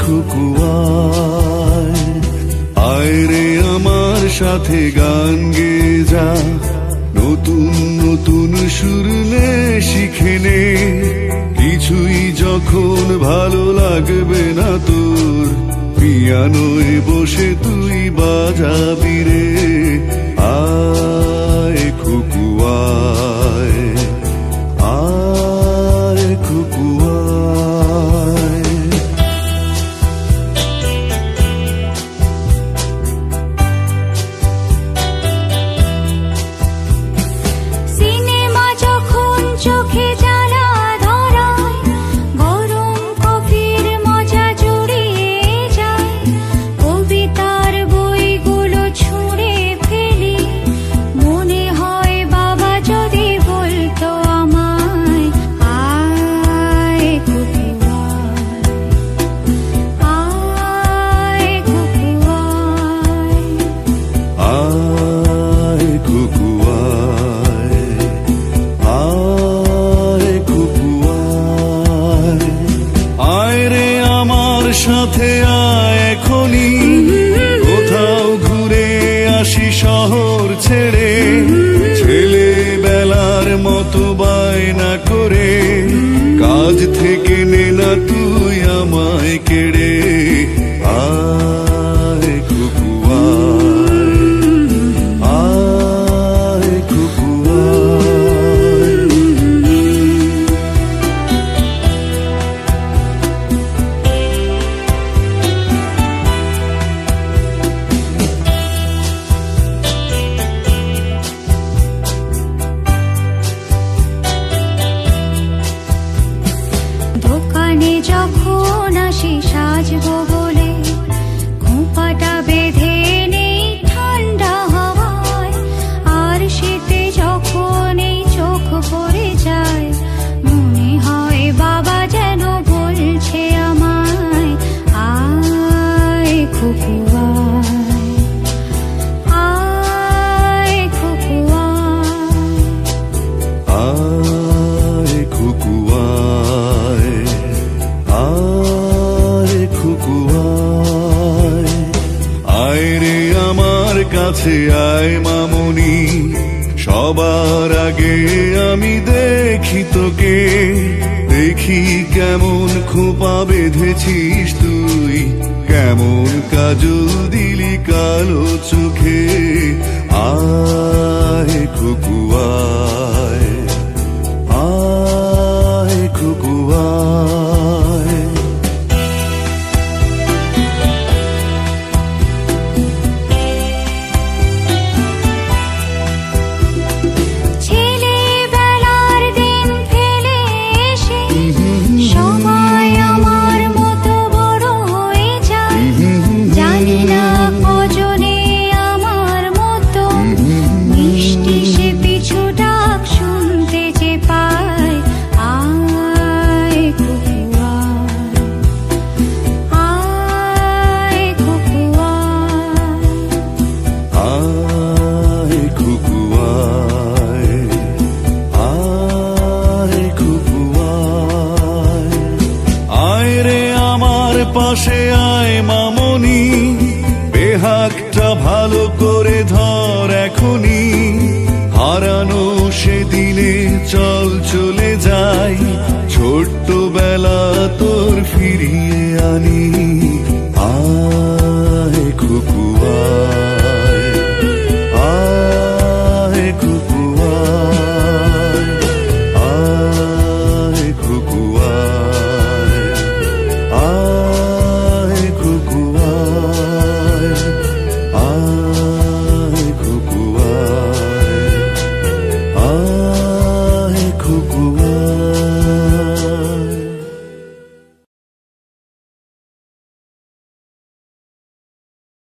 খুকুয়ায়, আয় রে আমার সাথে গান গেয়ে যা, নতুন নতুন সুর নে শিখে নে। কিছুই যখন ভালো লাগবে না তোর, পিয়ানোয় বসে তুই বাজাবি রে। আয় খুকুয়ায়, আয় খুকুয়ায়। সিনেমা যখন চোখে জ্বালা ধরায়, গরম কফির মজা জুড়িয়ে যায়, কবিতার বইগুলো ছুঁড়ে ফেলি, মনে হয় বাবা যদি বলতো আমায়, আয় খুকুয়ায়, আয় খুকুয়ায়। আয় খুকুয়ায়, আয় খুকুয়ায়, আয় রে আমার সাথে আয় এখনি, কোথাও ঘুরে আসি শহর ছেড়ে। ছেলেবেলার মতো বায়না করে, কাজ থেকে নে না তুই আমায় কেড়ে। আয় খুকুয়ায়, আয় খুকুয়ায়। দোকানে যখন আসি সাজবো বলে, খোঁপাটা বেঁধে নেই ঠান্ডা হাওয়ায়, আর শীতে যখন এই চোখ পড়ে যায়, মনে হয় বাবা যেন বলছে আমায়, আয় খুকুয়ায়, আয় খুকুয়ায়। আয় খুকুয়ায়, আয় খুকুয়ায়, আয় রে আমার কাছে আয় মামনি, সবার আগে আমি দেখি তোকে। দেখি কেমন খোপা বেঁধেছিস তুই, কেমন কাজল দিলি কালো চোখে। আয় খুকুয়ায়, আয় খুকুয়ায়। ছেলেবেলার দিন ফেলে এসে সময় আমার মতো বড় হয়ে যায়, জানি না কজনে আমার মতো মিষ্টি সে পিছু ডাক শুনতে যে পায়। আয় খুকুয়ায়, আয় খুকুয়ায়। আয় খুকুয়ায়, আয় খুকুয়ায়, আয় রে আমার পাশে আয় মামনি, বেহাগটা ভালো করে ধর এখনি। হারানো সেদিনে চল চলে যাই, ছোট্টবেলা তোর ফিরিয়ে আনি।